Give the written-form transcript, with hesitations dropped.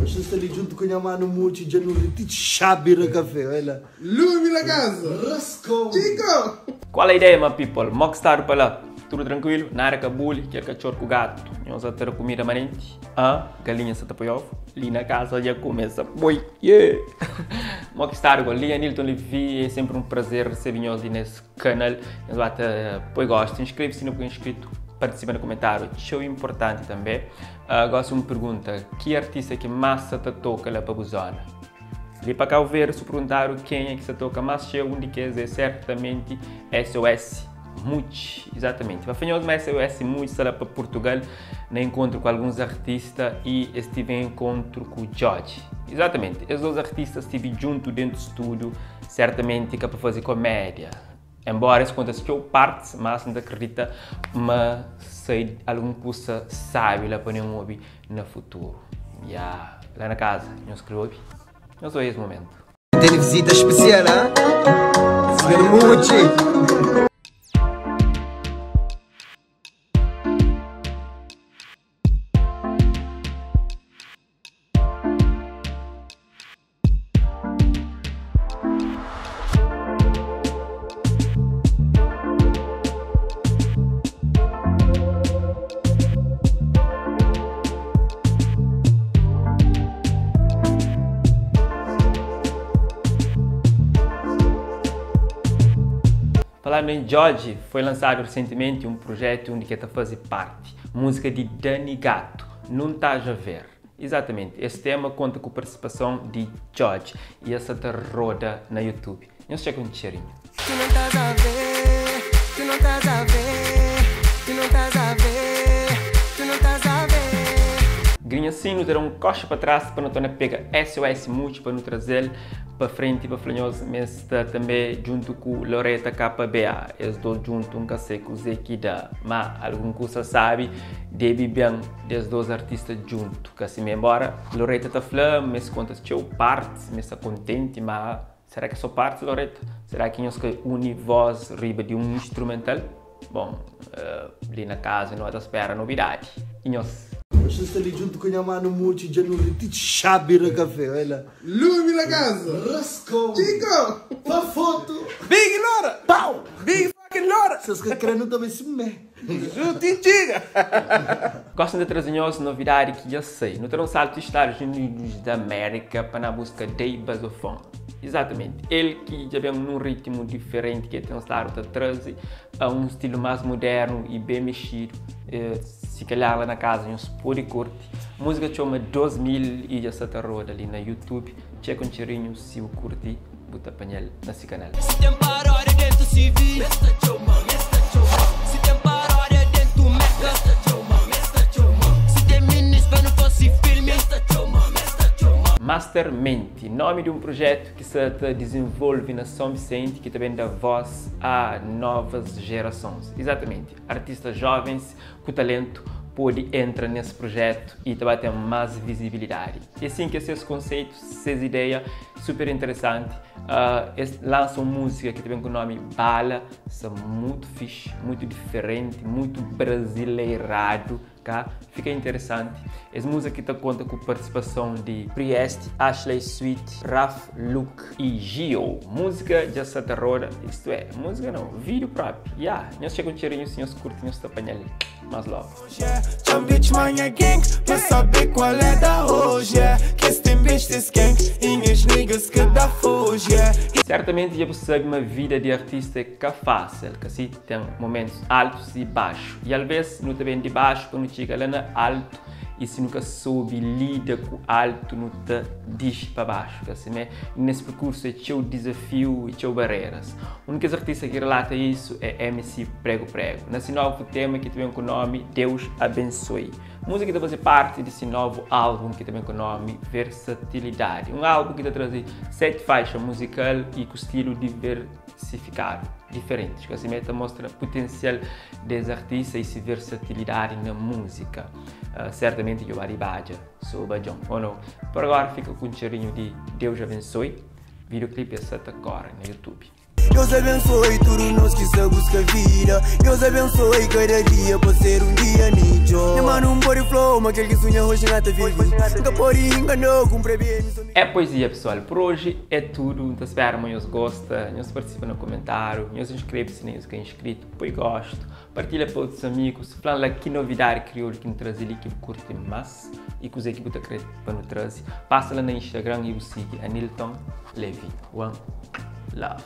Você está ali junto com a minha mano muito, já não te chabira café, olha. Lumi na casa. Rascou. Chico. Qual é a ideia, my people? Mockstar para lá. Tudo tranquilo? Nada cabule, quer cachorro com gato. Nós vamos ter comida manente. Galinha se tapou ovo. Ali na casa já começa. Boi, yeah! Mockstar, ali a Nilton Levi, é sempre um prazer receber nós nesse canal. Nós vamos ter, gosto, inscreve-se se não for inscrito. Participa no comentário, show importante também. Agora uma pergunta, que artista que mais se toca lá para Buzona? Ali para cá ver, se perguntaram quem é que se toca mais, cheio um de que é certamente SOS Much, exatamente. Vai fazer mais SOS Much lá para Portugal, no encontro com alguns artistas e estive em encontro com o George. Exatamente, esses dois artistas estive junto dentro do estúdio, certamente que é para fazer comédia. Embora isso conta que eu parte, mas não acredita, mas sei alguma coisa sábio lá para não ouvir no futuro. Lá na casa, não se ouve, não sou esse momento. Tem visita especial, hein? Senhor Muchi. Falando em George, foi lançado recentemente um projeto onde está a fazer parte. Música de Dani Gato, Não Estás a Ver. Exatamente, esse tema conta com a participação de George e essa tá roda na YouTube. Não se checa um cheirinho. Tu não estás a ver, tu não estás a ver, tu não estás a ver, tu não estás a ver. Grinha sim, nos deram um coxa para trás para não tornar pega SOS Much para nos trazer para frente e para Flanhoso, mas também junto com Loreta KBA, eles dois juntos, um cacê com o Zekida, mas algum coisa sabe, deve bem desses dois artistas juntos, que assim, embora Loreta está falando, mas conta que eu parte, mas está contente, mas será que é só parte, Loreta? Será que nós que une voz riba de um instrumental? Bom, ali na casa não é da espera novidade. E nós? Você está ali junto com a minha mano muito, já não te chabira café, olha. Lumi na casa. Rascou. Chico. Para foto. Big Lora. Pau. Big fucking Lora. Vocês que querem também se me. Jutintiga. Gostam de trazer novidade que eu sei. Não terão salto dos Estados Unidos da América para na busca de Basofone. Exatamente. Ele que já vem num ritmo diferente que tem estado a trazer a um estilo mais moderno e bem mexido. Se calhar lá na casa não se pode curtir. A música chama 2000 e já está roda ali na YouTube. Checa um cheirinho se o curtir, bota panel nesse canal. Se tem paródia dentro se vi, se tem paródia dentro meca, se tem minis para não fosse filme, Mastermente, nome de um projeto que se desenvolve na São Vicente, que também dá voz a novas gerações. Exatamente, artistas jovens com talento pode entrar nesse projeto e também ter mais visibilidade. E assim que esses conceitos, essas ideias, super interessante. Lançam música que também com o nome Bala, são muito fixe, muito diferente, muito brasileirado. Cá. Fica interessante. Essa música que conta com a participação de Priest, Ashley Sweet, Raf, Luke e Gio. Música de Santa Roda, isto é, música não, vídeo próprio. Nós chegamos um cheirinho, senhores curtem, nós estamos apanhando. Mais logo. bitch manha gang, pra saber qual é da hoje, que este bitch des gang, inhas niggas que dá fuge, Certamente já você sabe uma vida de artista que é fácil, que assim tem momentos altos e baixos. E às vezes não também de baixo quando chega lá na alto e se nunca soube lida com alto, não te diz para baixo. Assim, né? E nesse percurso é teu desafio e teu barreiras. O único artista que relata isso é MC Prego Prego. Nesse novo tema que tem com o nome Deus Abençoe. Música que vai fazer parte desse novo álbum que também com o nome Versatilidade. Um álbum que está trazendo 7 faixas musical e com estilo diversificado, diferentes. Que assim mostra o potencial dos artistas e essa versatilidade na música. Certamente eu Aribaja, sou Bajão, ou não? Por agora fica com um cheirinho de Deus Abençoe. Videoclipe é Santa Cora no YouTube. Deus abençoe tudo nós que se busca vida. Deus abençoe cada dia para ser dia nicho. Minha mano um body flow, mas aquele que sonha hoje não te vive. Nunca pode enganar, cumpre bem. É poesia, pessoal. Por hoje é tudo. Então espero que vocês gostem. Vocês participem no comentário. Vocês inscrevem-se se não é inscrito. Pois gosto. Partilha para outros amigos. Fala que novidade crioulo que nos traz ali que curte mais. E que os equipes da Creta para nos trazer. Passa lá no Instagram e o siga. Anilton Levi. One love.